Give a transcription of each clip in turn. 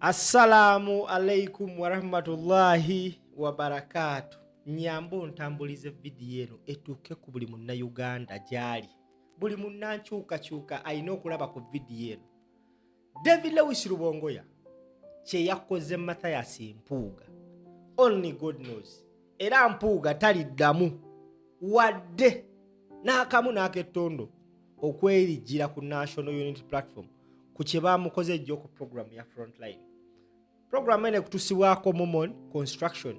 Assalamu alaikum wa rahmatullahi wa barakatuh. Nyambo ntambulize video eno etuuke ku buli munna Uganda gyali. Buli munna nkyuka alina okulaba ku video eno. David Lewis Lubongoya kye yakoze Mathias Mpuuga. Only God knows. Era Mpuuga taliddamu wadde n'akamu n'akettondo okwerijjira ku National Unity Platform ku kye baamukoze ejjo ku program ya Frontline. Program ene kutusibwako Momon Construction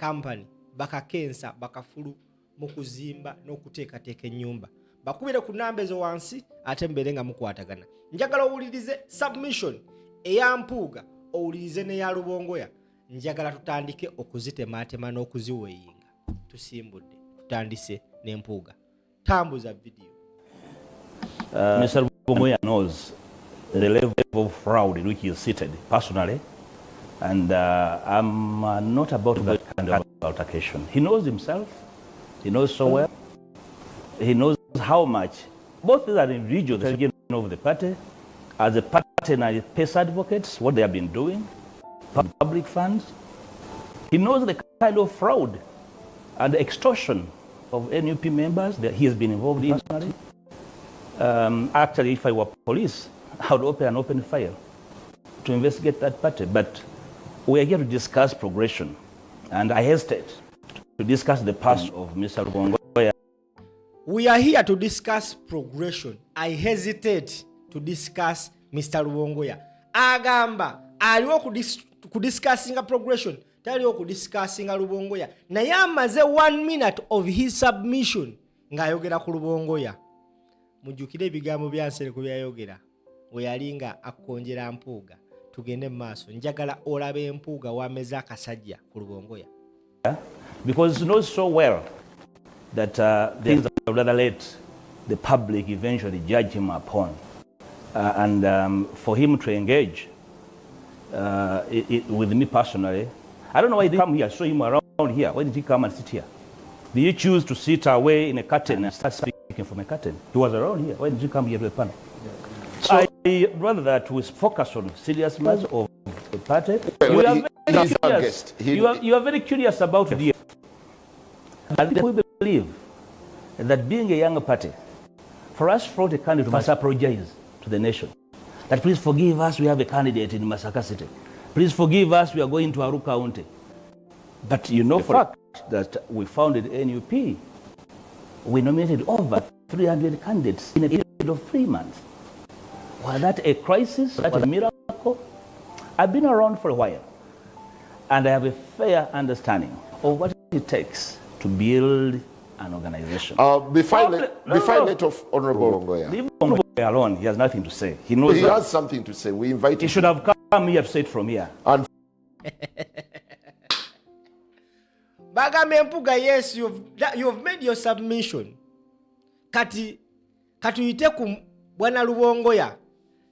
Company bakakensa bakafulu mu kuzimba n'okuteekateeka ennyumba. Bakubire ku namba ezo wansi ate mbere nga mukwatagana. Njagala owulirize submission eya Mpuuga, owulirize ne ya Lubongoya. Njagala tutandike okuzitematema n'okuziweyinga. Tusimbudde tutandise ne Mpuuga. Tambuza video. Mr. Lubongoya knows the level of fraud in which he is seated personally, and I'm not about that kind of altercation. He knows himself. He knows so well. He knows how much both as an individual, the president of the party, as a party and as peace advocates, what they have been doing, public funds. He knows the kind of fraud and extortion of NUP members that he has been involved in personally. Actually, if I were police, I would open an open fire to investigate that party. But we are here to discuss progression, and I hesitate to discuss the past of Mr. Lubongoya. We are here to discuss progression. I hesitate to discuss Mr. Lubongoya. Agamba aliwo ku discussing progression, taliwo ku discussing Lubongoya. Naye amaze 1 minute of his submission ng'ayogera ku Lubongoya. Mujjukire ebigambo byansereko byayogera. Weyalinga akkonjera Mpuuga. Tugende maaso. Njagala olabe Mpuuga wameza akasajja ku Lubongoya. Because he knows so well that things that would rather let the public eventually judge him upon. And for him to engage with me personally, I don't know why he didn't come here. I saw him around here. Why did he come and sit here? Did you choose to sit away in a curtain and start speaking from a curtain? He was around here. Why did you come here to the panel? So I rather that we focus on serious matters of the party. You are very curious about the. And we believe that being a young party, for us front a candidate must apologize to the nation. That please forgive us, we have a candidate in Masaka City. Please forgive us, we are going to Aru County. But you know for a fact that we founded NUP, we nominated over 300 candidates in a period of 3 months. Was that a crisis? Was that a miracle? I've been around for a while, and I have a fair understanding of what it takes to build an organization. Before I let off Honorable Lubongoya. Leave Lubongoya alone. He has nothing to say. He knows. He has something to say. We invite him. He should have come here to say it from here. And Bagambe Mpuuga, yes, you've made your submission. Kati katuyite ku Bwana Lubongoya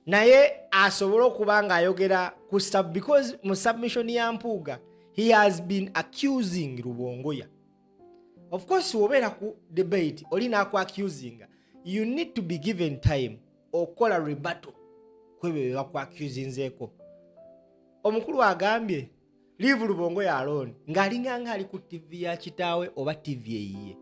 naye asobola okuba nga ayogera ku because mu submission ya Mpuuga he has been accusing Lubongoya. Of course, wobera ku debate olina ku accusing, you need to be given time okola rebuttal kwebyo baku accusing zeko. Omukulu agambye leave Lubongoya alone ng'alinganga ali ku TV ya kitaawe oba TV eyiye.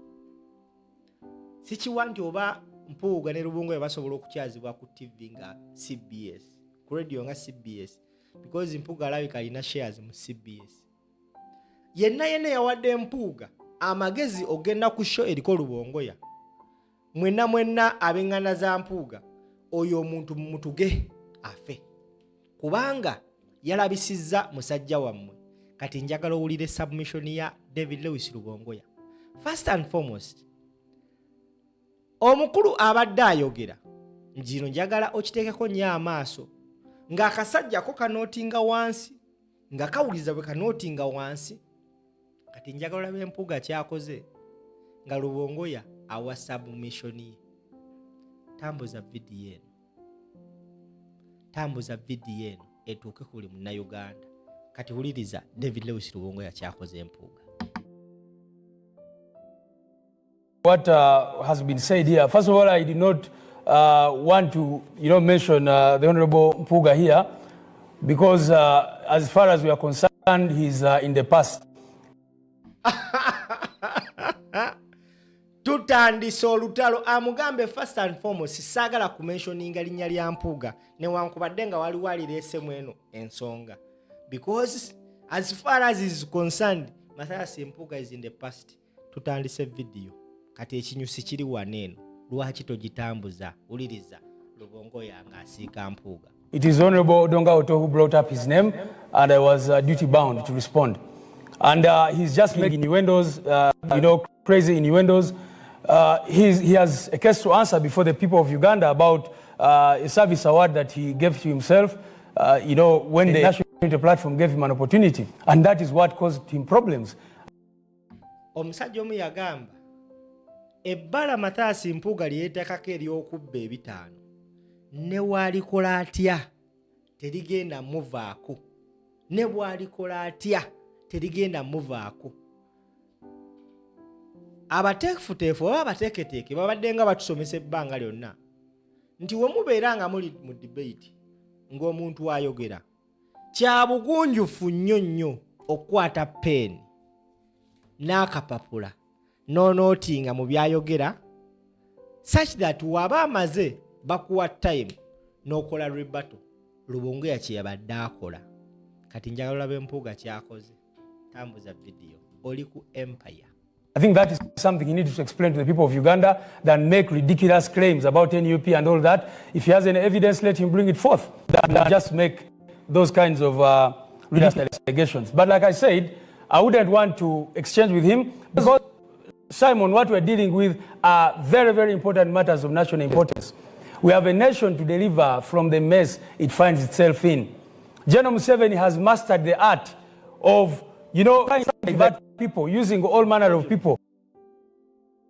Sikiwanti oba Mpuuga ne Lubongoya basobola okukyazibwa ku TV nga CBS, ku radio nga CBS, because Mpuuga alabika alina shares mu CBS. Yenna yawadde Mpuuga amagezi ogenda ku show eriko Lubongoya. Mwenna abengana za Mpuuga oyo omuntu mutuge afe. Kubanga yalabisizza musajja wammwe. Kati njagala owulire submission ya David Lewis Lubongoya. First and foremost, omukulu abadde ayogera njino njagala okiteekeko nnyo amaaso ng'akasajjako kanootinga wansi nga kawuliza bwe kanootinga wansi. Kati njagala olabe Mpuuga kyakoze nga Lubongoya awa submission ye. Tambuza video eno etuuke ku buli munnayuganda. Kati wuliriza David Lewis Lubongoya kyakoze Mpuuga. What has been said here. First of all, I did not want to, mention the Honorable Mpuuga here. because as far as we are concerned, he's in the past. Tutandise olutalo amugambe first and foremost sagala kumentioninga linnya lya Mpuuga newankubadde nga waliwo alireesemu eno ensonga because as far as is concerned Mathias Mpuuga is in the past. Tutandise video kati ekinyusi kiri waneeno lwaki togitambuza uliriza Lubongoya ng'asiika Mpuuga. It is Honorable Donga Oto who brought up his name, and I was duty bound to respond. And he's just making innuendos, crazy innuendos. He has a case to answer before the people of Uganda about a service award that he gave to himself, when the National Unity Platform gave him an opportunity. And that is what caused him problems. Omusajja omu yagamba ebbala Mathias Mpuuga lyeteekako ery'okubba ebitaano ne bw'alikola atya terigenda muvaako, ne bw'alikola atya terigenda muvaako. Abateefuteefu oba abateeketeeke babadde nga batusomesa ebbanga lyonna nti we mubeera nga muli mu debate ng'omuntu ayogera kya bugunjufu nnyo okukwata peeni n'akapapula n'onootinga mu byayogera such that waba amaze bakuwa time n'okola rebuttal. Lubongoya kye yabadde akola. Kati njagala olabe Mpuuga kyakoze. Tambuza video. Oli ku Empire. I think that is something he needs to explain to the people of Uganda than make ridiculous claims about NUP and all that. If he has any evidence, let him bring it forth. Than just make those kinds of ridiculous allegations. But like I said, I wouldn't want to exchange with him because, Simon, what we're dealing with are very, very important matters of national importance. We have a nation to deliver from the mess it finds itself in. General Museveni has mastered the art of, that people, using all manner of people.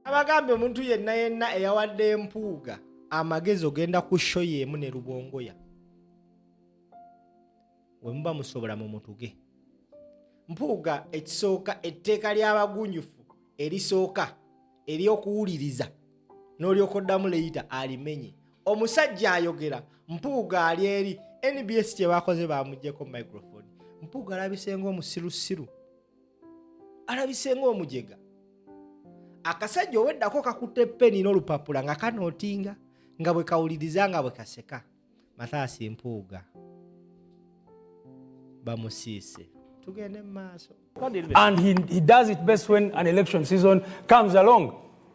Abagambe omuntu yenna eyawadde Mpuuga amagezi ogenda ku show yemu ne Lubongoya. We muba musobola mu mutuge. Mpuuga ekisooka etteeka ly'abagunjufu erisooka ery'okuwuliriza n'olyokoddamu leyita alimenye. Omusajja ayogera Mpuuga ali eri NBS kye bakoze bamuggyeko microphone. Mpuuga alabise ng'omusirusiru, alabise ng'omujega. Akasajja oweddako kakutte peni n'olupapula nga kanootinga nga bwe kawuliriza nga bwe kaseka. Mathias Mpuuga bamusiise tugende maaso. And he does it best when an election season comes along.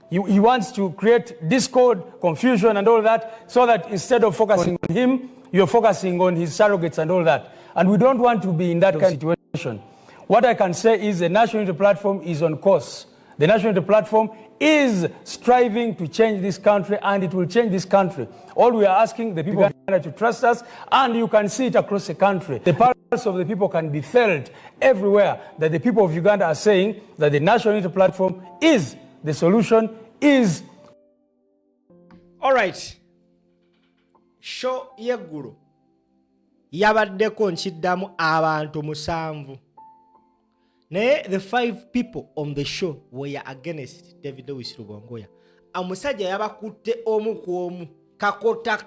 He wants to create discord, confusion and all that, so that instead of focusing on him, you're focusing on his surrogates and all that. And we don't want to be in that kind of situation. What I can say is the National Unity Platform is on course. The National Unity Platform is striving to change this country, and it will change this country. All we are asking the people of Uganda to trust us, and you can see it across the country. The pulse of the people can be felt everywhere, that the people of Uganda are saying that the National Unity Platform is the solution, is... All right. Show yeggulu yabaddeko nkiddamu abantu 7. Naye the 5 people on the show were against David Lewis Lubongoya. Omusajja yabakutte omu ku omu kakota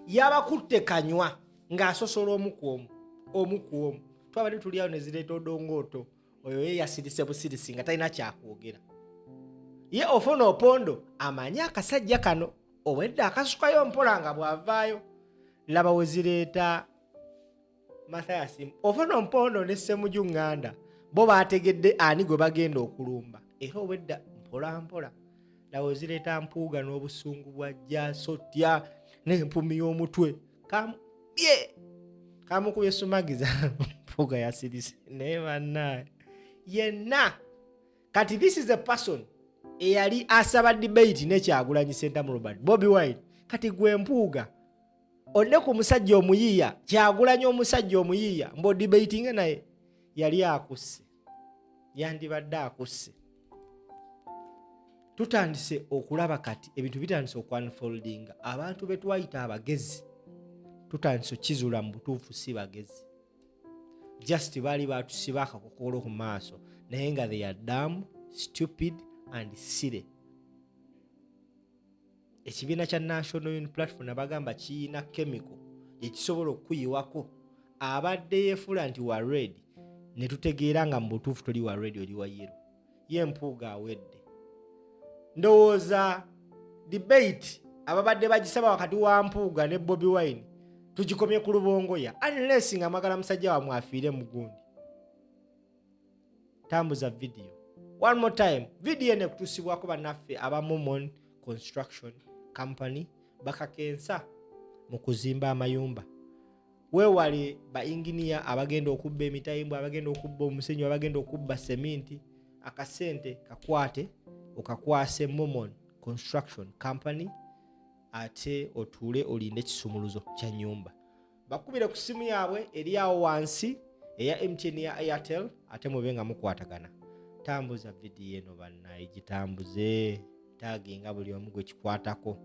yabakutte kanywa ng'asosola omu ku omu. Twabadde tuli awo ne zireeta odongooto oyo ye yasirise busirisi nga talina kyakwogera. Ye ofuna opondo amanyi akasajja kano obwedde akasukayo mpola nga bw'avaayo. Laba we zireeta Mathias ofuna ompondo ne Ssemujju Nganda bo baategedde ani gwe bagenda okulumba era obwedda mpola. Laba we zireeta Mpuuga n'obusungu bwajja sotya n'empumi y'omutwe kamukubye sumagiza Mpuuga yasirise naye bannaye yenna. Kati this is a person eyali asaba debate ne Kyagulanyi Ssentamu Robert Bobi Wine. Kati gwe Mpuuga onne ku musajja omuyiiya Kyagulanyi omusajja omuyiiya mbo debating naye yali akusse, yandibadde akusse. Tutandise okulaba kati ebintu bitandise okwanfoldinga. Abantu be twayita abagezi tutandise okizula mu butuufu si bagezi, just baali batusiba akakokolo ku maaso naye nga they are dumb, stupid and silly. Ekibiina kya National Unity Platform nabagamba kiyina chemical ekisobola okuyiwako abadde yeefula nti wa red ne tutegeera nga mu butuufu toli wa red oli wa yellow. Ye Mpuuga awedde. Ndowooza debate ababadde bagisaba wakati wa Mpuuga ne Bobi Wine tugikomye ku Lubongoya unless nga amagala musajja wamwe afiire mu gundi. Tambuza video. One more time. Video ene kutusibwako bannaffe aba Momon Construction Company bakakensa mu kuzimba amayumba. Weewale ba engineer abagenda okubba emitayimbwa, abagenda okubba omusenyu, abagenda okubba seminti, akasente kakwate okakwase Momon Construction Company ate otuule olinde kisumuluzo kya nyumba. Bakubire ku simu yaabwe eri awo wansi eya MTN ya Airtel ate mubenga mukwatagana. Tambuza video eno bannaye gitambuze taginga buli omu gwe kikwatako.